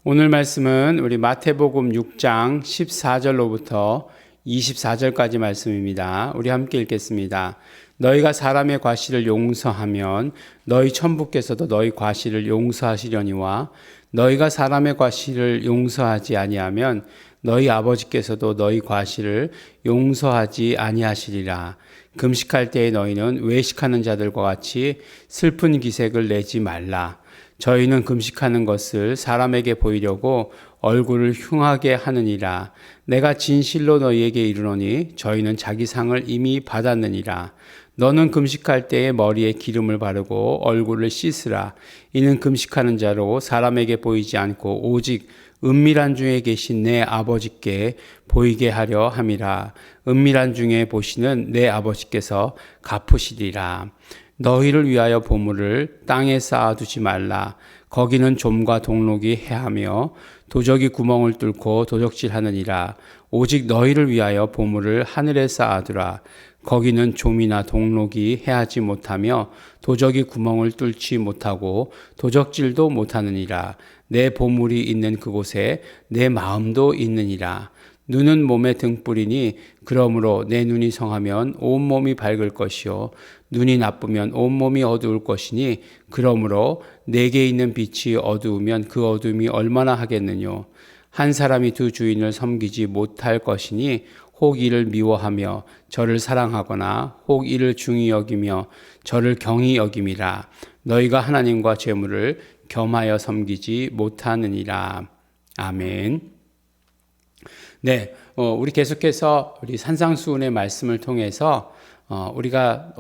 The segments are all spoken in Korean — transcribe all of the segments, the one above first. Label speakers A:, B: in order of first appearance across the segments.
A: 오늘 말씀은 우리 마태복음 6장 14절로부터 24절까지 말씀입니다. 우리 함께 읽겠습니다. 너희가 사람의 과실을 용서하면 너희 천부께서도 너희 과실을 용서하시려니와 너희가 사람의 과실을 용서하지 아니하면 너희 아버지께서도 너희 과실을 용서하지 아니하시리라. 금식할 때에 너희는 외식하는 자들과 같이 슬픈 기색을 내지 말라. 저희는 금식하는 것을 사람에게 보이려고 얼굴을 흉하게 하느니라. 내가 진실로 너희에게 이르노니 저희는 자기 상을 이미 받았느니라. 너는 금식할 때에 머리에 기름을 바르고 얼굴을 씻으라. 이는 금식하는 자로 사람에게 보이지 않고 오직 은밀한 중에 계신 내 아버지께 보이게 하려 함이라. 은밀한 중에 보시는 내 아버지께서 갚으시리라. 너희를 위하여 보물을 땅에 쌓아두지 말라. 거기는 좀과 동록이 해하며 도적이 구멍을 뚫고 도적질하느니라. 오직 너희를 위하여 보물을 하늘에 쌓아두라. 거기는 좀이나 동록이 해하지 못하며 도적이 구멍을 뚫지 못하고 도적질도 못하느니라. 내 보물이 있는 그곳에 내 마음도 있느니라. 눈은 몸의 등불이니 그러므로 내 눈이 성하면 온몸이 밝을 것이요 눈이 나쁘면 온몸이 어두울 것이니 그러므로 내게 있는 빛이 어두우면 그 어둠이 얼마나 하겠느뇨. 한 사람이 두 주인을 섬기지 못할 것이니 혹 이를 미워하며 저를 사랑하거나 혹 이를 중히 여기며 저를 경히 여김이라. 너희가 하나님과 재물을 겸하여 섬기지 못하느니라. 아멘. 네, 우리 계속해서 우리 산상수훈의 말씀을 통해서 우리가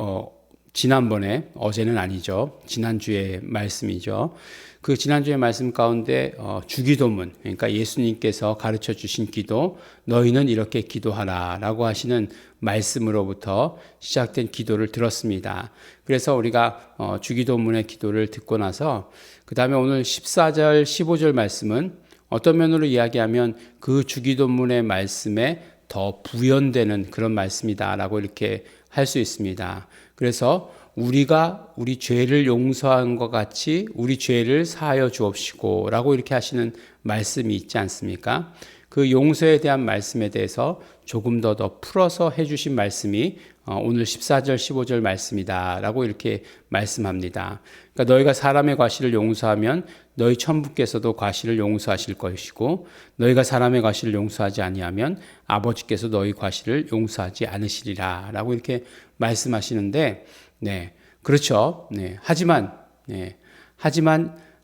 A: 지난번에 어제는 아니죠. 지난주의 말씀이죠. 그 지난주의 말씀 가운데 주기도문, 그러니까 예수님께서 가르쳐 주신 기도, 너희는 이렇게 기도하라라고 하시는 말씀으로부터 시작된 기도를 들었습니다. 그래서 우리가 주기도문의 기도를 듣고 나서 그 다음에 오늘 14절, 15절 말씀은 어떤 면으로 이야기하면 그 주기도문의 말씀에 더 부연되는 그런 말씀이다라고 이렇게 할 수 있습니다. 그래서 우리가 우리 죄를 용서한 것 같이 우리 죄를 사하여 주옵시고 라고 이렇게 하시는 말씀이 있지 않습니까? 그 용서에 대한 말씀에 대해서 조금 더 풀어서 해주신 말씀이 오늘 14절 15절 말씀이다 라고 이렇게 말씀합니다. 그러니까 너희가 사람의 과실을 용서하면 너희 천부께서도 과실을 용서하실 것이고 너희가 사람의 과실을 용서하지 아니하면 아버지께서 너희 과실을 용서하지 않으시리라 라고 이렇게 말씀하시는데 네, 그렇죠. 네, 하지만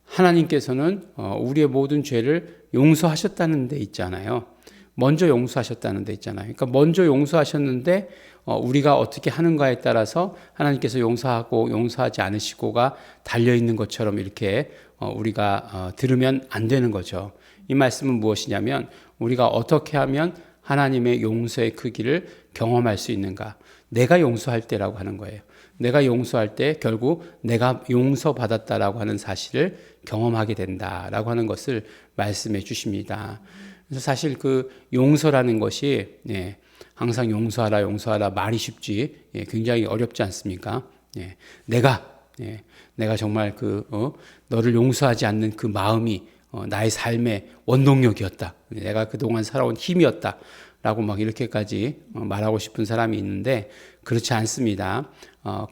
A: 하나님께서는 우리의 모든 죄를 용서하셨다는 데 있잖아요. 먼저 용서하셨다는 데 있잖아요. 그러니까 먼저 용서하셨는데 우리가 어떻게 하는가에 따라서 하나님께서 용서하고 용서하지 않으시고가 달려있는 것처럼 이렇게 우리가 들으면 안 되는 거죠. 이 말씀은 무엇이냐면 우리가 어떻게 하면 하나님의 용서의 크기를 경험할 수 있는가. 내가 용서할 때라고 하는 거예요. 내가 용서할 때 결국 내가 용서받았다라고 하는 사실을 경험하게 된다라고 하는 것을 말씀해 주십니다. 그래서 사실 그 용서라는 것이 항상 용서하라 말이 쉽지 굉장히 어렵지 않습니까? 내가 정말 너를 용서하지 않는 그 마음이 나의 삶의 원동력이었다. 내가 그동안 살아온 힘이었다. 라고 막 이렇게까지 말하고 싶은 사람이 있는데 그렇지 않습니다.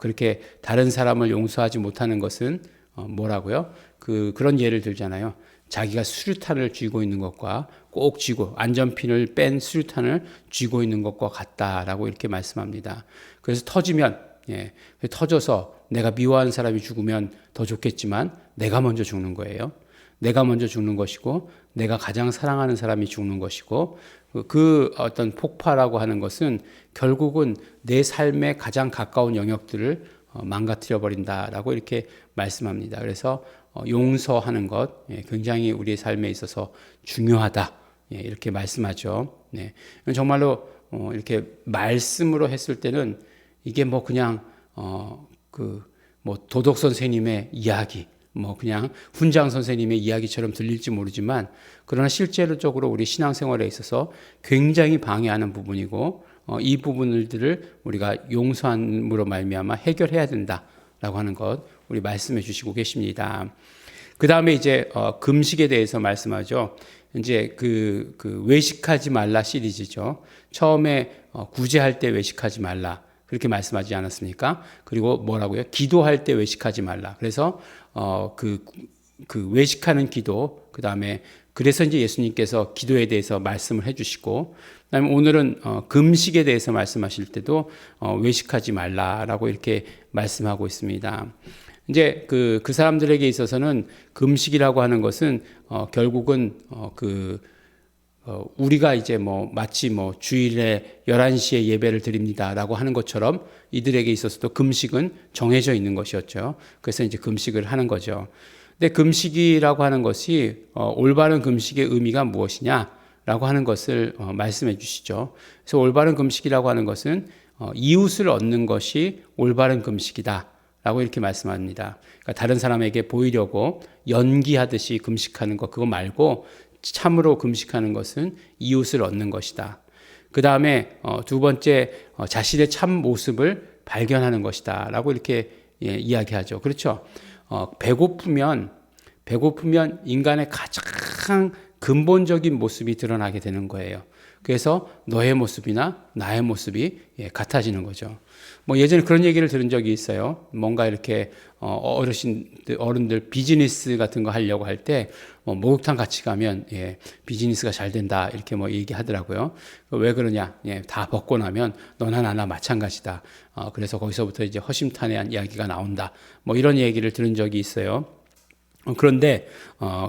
A: 그렇게 다른 사람을 용서하지 못하는 것은 뭐라고요? 그런 예를 들잖아요. 자기가 수류탄을 쥐고 있는 것과 꼭 쥐고 안전핀을 뺀 수류탄을 쥐고 있는 것과 같다라고 이렇게 말씀합니다. 그래서 터져서 내가 미워하는 사람이 죽으면 더 좋겠지만 내가 먼저 죽는 거예요. 내가 먼저 죽는 것이고 내가 가장 사랑하는 사람이 죽는 것이고 그 어떤 폭파라고 하는 것은 결국은 내 삶에 가장 가까운 영역들을 망가뜨려 버린다라고 이렇게 말씀합니다. 그래서 용서하는 것 굉장히 우리의 삶에 있어서 중요하다 이렇게 말씀하죠. 정말로 이렇게 말씀으로 했을 때는 이게 그냥 도덕 선생님의 이야기 그냥 훈장 선생님의 이야기처럼 들릴지 모르지만 그러나 실제로적으로 우리 신앙생활에 있어서 굉장히 방해하는 부분이고 이 부분들을 우리가 용서함으로 말미암아 해결해야 된다라고 하는 것 우리 말씀해 주시고 계십니다. 그 다음에 이제 금식에 대해서 말씀하죠. 이제 그 외식하지 말라 시리즈죠. 처음에 구제할 때 외식하지 말라 그렇게 말씀하지 않았습니까? 그리고 뭐라고요? 기도할 때 외식하지 말라. 그래서 그 외식하는 기도, 그 다음에 그래서 이제 예수님께서 기도에 대해서 말씀을 해주시고, 그다음에 오늘은 금식에 대해서 말씀하실 때도 외식하지 말라라고 이렇게 말씀하고 있습니다. 이제 그 사람들에게 있어서는 금식이라고 하는 것은 결국은 우리가 이제 마치 주일에 11시에 예배를 드립니다라고 하는 것처럼 이들에게 있어서도 금식은 정해져 있는 것이었죠. 그래서 이제 금식을 하는 거죠. 근데 금식이라고 하는 것이 올바른 금식의 의미가 무엇이냐라고 하는 것을 말씀해 주시죠. 그래서 올바른 금식이라고 하는 것은 이웃을 얻는 것이 올바른 금식이다. 라고 이렇게 말씀합니다. 그러니까 다른 사람에게 보이려고 연기하듯이 금식하는 것, 그거 말고 참으로 금식하는 것은 이웃을 얻는 것이다. 그 다음에 두 번째, 자신의 참 모습을 발견하는 것이다. 라고 이렇게 이야기하죠. 그렇죠. 배고프면 인간의 가장 근본적인 모습이 드러나게 되는 거예요. 그래서 너의 모습이나 나의 모습이 같아지는 거죠. 예전에 그런 얘기를 들은 적이 있어요. 뭔가 이렇게 어른들 비즈니스 같은 거 하려고 할 때 목욕탕 같이 가면 비즈니스가 잘 된다 이렇게 얘기하더라고요. 왜 그러냐? 다 벗고 나면 너나 나나 마찬가지다. 그래서 거기서부터 이제 허심탄회한 이야기가 나온다. 이런 얘기를 들은 적이 있어요. 그런데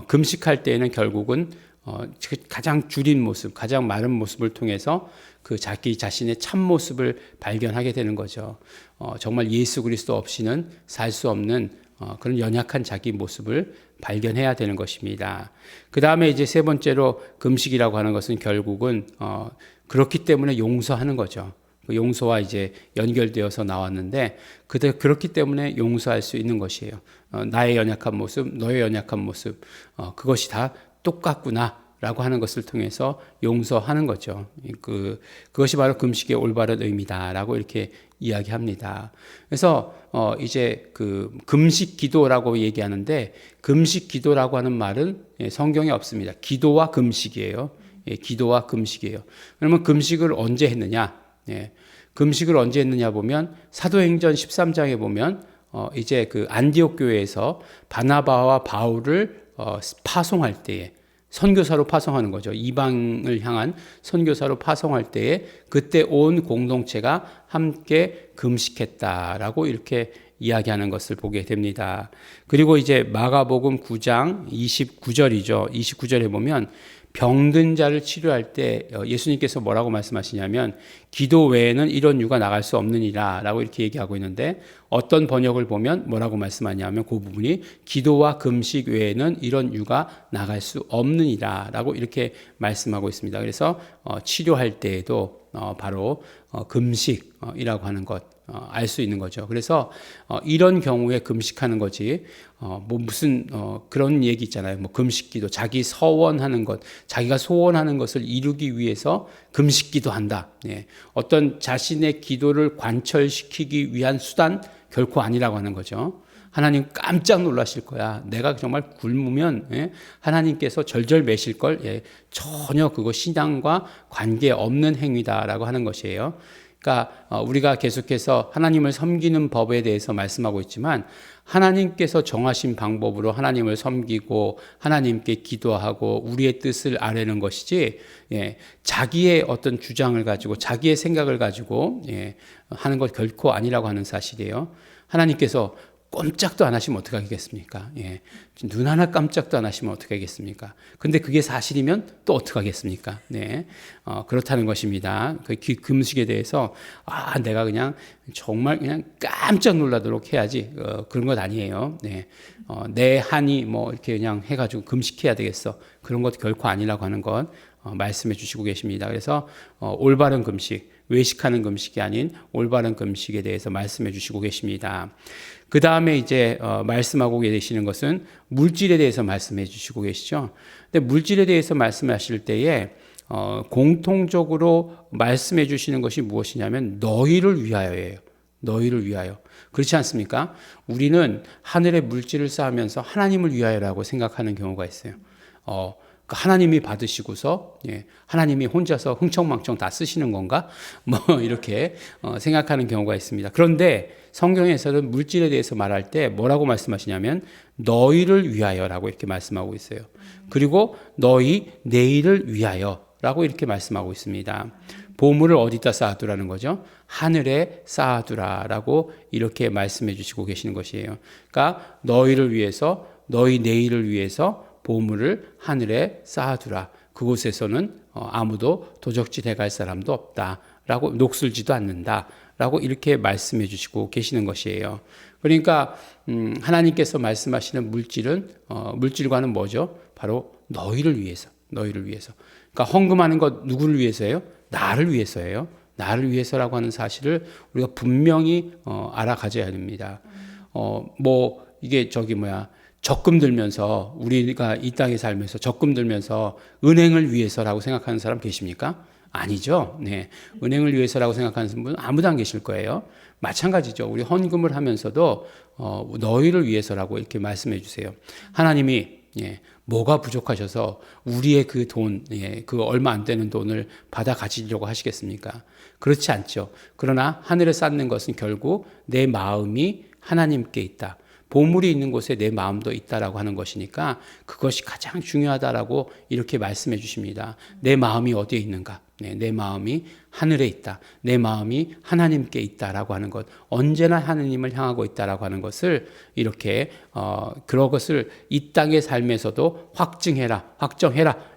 A: 금식할 때에는 결국은 가장 줄인 모습, 가장 마른 모습을 통해서 그 자기 자신의 참 모습을 발견하게 되는 거죠. 정말 예수 그리스도 없이는 살 수 없는 그런 연약한 자기 모습을 발견해야 되는 것입니다. 그 다음에 이제 세 번째로 금식이라고 하는 것은 결국은 그렇기 때문에 용서하는 거죠. 그 용서와 이제 연결되어서 나왔는데 그렇기 때문에 용서할 수 있는 것이에요. 나의 연약한 모습, 너의 연약한 모습, 그것이 다 똑같구나라고 하는 것을 통해서 용서하는 거죠. 그것이 바로 금식의 올바른 의미다라고 이렇게 이야기합니다. 그래서 이제 금식 기도라고 얘기하는데 금식 기도라고 하는 말은 성경에 없습니다. 기도와 금식이에요. 기도와 금식이에요. 그러면 금식을 언제 했느냐? 금식을 언제 했느냐 보면 사도행전 13장에 보면 이제 안디옥 교회에서 바나바와 바울을 파송할 때에 선교사로 파송하는 거죠. 이방을 향한 선교사로 파송할 때에 그때 온 공동체가 함께 금식했다라고 이렇게 이야기하는 것을 보게 됩니다. 그리고 이제 마가복음 9장 29절이죠. 29절에 보면 병든 자를 치료할 때 예수님께서 뭐라고 말씀하시냐면 기도 외에는 이런 유가 나갈 수 없느니라 라고 이렇게 얘기하고 있는데 어떤 번역을 보면 뭐라고 말씀하냐면 그 부분이 기도와 금식 외에는 이런 유가 나갈 수 없느니라 라고 이렇게 말씀하고 있습니다. 그래서 치료할 때에도 바로 금식이라고 하는 것 알 수 있는 거죠. 그래서 이런 경우에 금식하는 거지 무슨 그런 얘기 있잖아요. 금식기도 자기 서원하는 것, 자기가 소원하는 것을 이루기 위해서 금식기도 한다. 어떤 자신의 기도를 관철시키기 위한 수단 결코 아니라고 하는 거죠. 하나님 깜짝 놀라실 거야. 내가 정말 굶으면 하나님께서 절절매실 걸 전혀 그거 신앙과 관계없는 행위다라고 하는 것이에요. 그러니까 우리가 계속해서 하나님을 섬기는 법에 대해서 말씀하고 있지만 하나님께서 정하신 방법으로 하나님을 섬기고 하나님께 기도하고 우리의 뜻을 아뢰는 것이지 자기의 어떤 주장을 가지고 자기의 생각을 가지고 하는 것 결코 아니라고 하는 사실이에요. 하나님께서 꼼짝도 안 하시면 어떻게 하겠습니까? 눈 하나 깜짝도 안 하시면 어떻게 하겠습니까? 근데 그게 사실이면 또 어떻게 하겠습니까? 그렇다는 것입니다. 그 금식에 대해서 내가 그냥 정말 그냥 깜짝 놀라도록 해야지 그런 것 아니에요. 내 한이 이렇게 그냥 해가지고 금식해야 되겠어. 그런 것도 결코 아니라고 하는 것 말씀해 주시고 계십니다. 그래서 올바른 금식, 외식하는 금식이 아닌 올바른 금식에 대해서 말씀해 주시고 계십니다. 그 다음에 이제 말씀하고 계시는 것은 물질에 대해서 말씀해 주시고 계시죠. 근데 물질에 대해서 말씀하실 때에 공통적으로 말씀해 주시는 것이 무엇이냐면 너희를 위하여예요. 너희를 위하여. 그렇지 않습니까? 우리는 하늘의 물질을 쌓으면서 하나님을 위하여라고 생각하는 경우가 있어요. 하나님이 받으시고서 하나님이 혼자서 흥청망청 다 쓰시는 건가? 이렇게 생각하는 경우가 있습니다. 그런데 성경에서는 물질에 대해서 말할 때 뭐라고 말씀하시냐면 너희를 위하여라고 이렇게 말씀하고 있어요. 그리고 너희 내일을 위하여라고 이렇게 말씀하고 있습니다. 보물을 어디다 쌓아두라는 거죠? 하늘에 쌓아두라라고 이렇게 말씀해 주시고 계시는 것이에요. 그러니까 너희를 위해서, 너희 내일을 위해서 보물을 하늘에 쌓아두라. 그곳에서는 아무도 도적질해 갈 사람도 없다라고, 녹슬지도 않는다라고 이렇게 말씀해 주시고 계시는 것이에요. 그러니까 하나님께서 말씀하시는 물질은 물질과는 뭐죠? 바로 너희를 위해서, 너희를 위해서. 그러니까 헌금하는 것 누구를 위해서예요? 나를 위해서예요. 나를 위해서라고 하는 사실을 우리가 분명히 알아가져야 됩니다. 이게 적금 들면서, 우리가 이 땅에 살면서 적금 들면서 은행을 위해서라고 생각하는 사람 계십니까? 아니죠. 네. 은행을 위해서라고 생각하는 분은 아무도 안 계실 거예요. 마찬가지죠. 우리 헌금을 하면서도 너희를 위해서라고 이렇게 말씀해 주세요. 하나님이 뭐가 부족하셔서 우리의 그 돈, 그 얼마 안 되는 돈을 받아 가지려고 하시겠습니까? 그렇지 않죠. 그러나 하늘에 쌓는 것은 결국 내 마음이 하나님께 있다. 보물이 있는 곳에 내 마음도 있다라고 하는 것이니까 그것이 가장 중요하다라고 이렇게 말씀해 주십니다. 내 마음이 어디에 있는가? 내 마음이 하늘에 있다. 내 마음이 하나님께 있다라고 하는 것, 언제나 하나님을 향하고 있다라고 하는 것을 이렇게 그런 것을 이 땅의 삶에서도 확정해라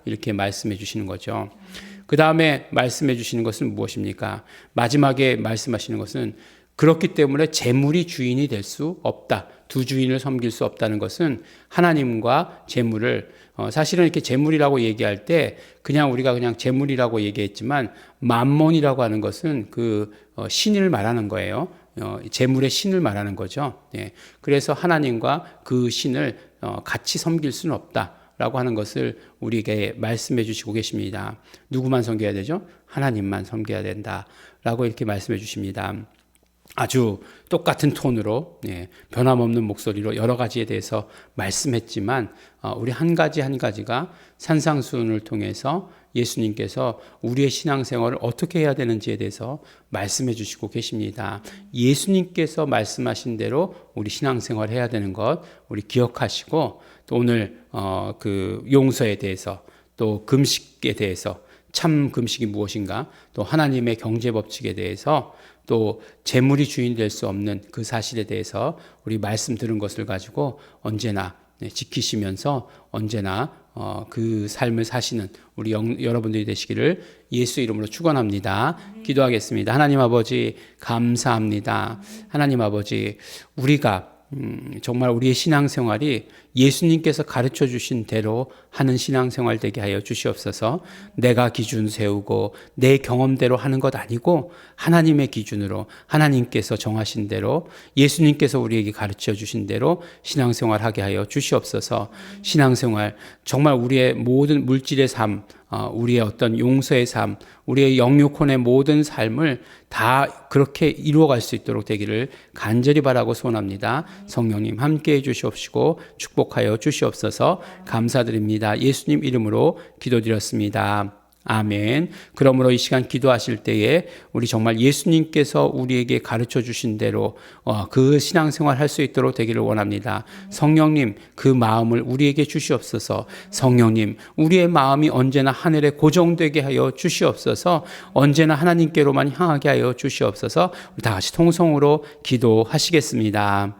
A: 이렇게 말씀해 주시는 거죠. 그 다음에 말씀해 주시는 것은 무엇입니까? 마지막에 말씀하시는 것은 그렇기 때문에 재물이 주인이 될 수 없다. 두 주인을 섬길 수 없다는 것은 하나님과 재물을, 사실은 이렇게 재물이라고 얘기할 때 우리가 그냥 재물이라고 얘기했지만 만몬이라고 하는 것은 그 신을 말하는 거예요. 재물의 신을 말하는 거죠. 그래서 하나님과 그 신을 같이 섬길 수는 없다라고 하는 것을 우리에게 말씀해 주시고 계십니다. 누구만 섬겨야 되죠? 하나님만 섬겨야 된다라고 이렇게 말씀해 주십니다. 아주 똑같은 톤으로 변함없는 목소리로 여러 가지에 대해서 말씀했지만 우리 한 가지가 산상수훈을 통해서 예수님께서 우리의 신앙생활을 어떻게 해야 되는지에 대해서 말씀해 주시고 계십니다. 예수님께서 말씀하신 대로 우리 신앙생활을 해야 되는 것 우리 기억하시고, 또 오늘 그 용서에 대해서, 또 금식에 대해서, 참 금식이 무엇인가, 또 하나님의 경제 법칙에 대해서, 또 재물이 주인 될 수 없는 그 사실에 대해서 우리 말씀 들은 것을 가지고 언제나 지키시면서 언제나 그 삶을 사시는 우리 여러분들이 되시기를 예수 이름으로 축원합니다. 기도하겠습니다. 하나님 아버지 감사합니다. 하나님 아버지, 우리가 정말 우리의 신앙생활이 예수님께서 가르쳐 주신 대로 하는 신앙생활 되게 하여 주시옵소서. 내가 기준 세우고 내 경험대로 하는 것 아니고 하나님의 기준으로, 하나님께서 정하신 대로, 예수님께서 우리에게 가르쳐 주신 대로 신앙생활 하게 하여 주시옵소서. 신앙생활, 정말 우리의 모든 물질의 삶, 우리의 어떤 용서의 삶, 우리의 영육혼의 모든 삶을 다 그렇게 이루어갈 수 있도록 되기를 간절히 바라고 소원합니다. 성령님 함께해 주시옵시고 축복하여 주시옵소서. 감사드립니다. 예수님 이름으로 기도드렸습니다. 아멘. 그러므로 이 시간 기도하실 때에 우리 정말 예수님께서 우리에게 가르쳐 주신 대로 그 신앙생활 할 수 있도록 되기를 원합니다. 성령님, 그 마음을 우리에게 주시옵소서. 성령님, 우리의 마음이 언제나 하늘에 고정되게 하여 주시옵소서. 언제나 하나님께로만 향하게 하여 주시옵소서. 우리 다 같이 통성으로 기도하시겠습니다.